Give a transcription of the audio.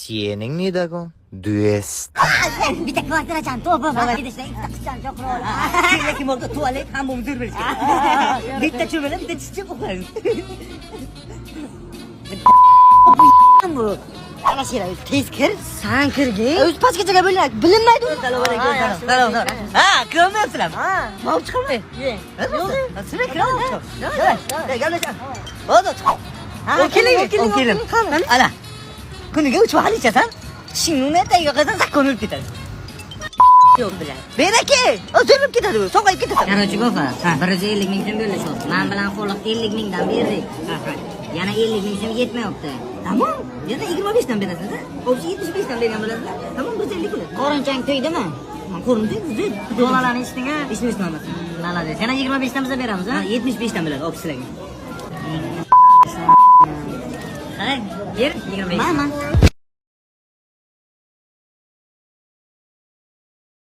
Sening nedag'on? Duest. Bitta kvartirachan to'pi mana idishdan ikkita qizchan chaqirib Lekin bo'ldi tualet ham uzr berish kerak. Bitta cho'milib, bitta chichib o'qaymiz. bu. Ana shira tez kir. San kirgin. O'z pastgacha bo'linadi. Bilinmaydi. Salom. Ha, ko'rmayapsizlar. Ha, mol chiqolmay. Yo'q. Sizlar kiraman. Gaplashamiz. Bo'ldi, chiq. Ha, keling. Ana. Kuniga 3 vaqt ichasan. Tishingni tagiga qazan sakon o'lib ketadi. Yo'q bilan. Beraki, o'zilib ketadi u, so'qayib ketadi. Qarachi go'fa. 150 ming so'm bo'lishyapti. Men bilan qo'liq 50 mingdan berdik. Yana 50 ming so'm yetmayapti. Tamam. Yana 25 dan berasiz. O'zi 75 dan bergan bo'lasizlar. Tamam, 150 pul. Qorinchang to'ydimi? Ko'rindi, uzr. Dolarlarni ichding-a? Ishlayapman. Malades. Yana 25 dan biza beramiz, ha? 75 dan bo'ladi, olib sizlarga. Qarang, ber 25. Mana.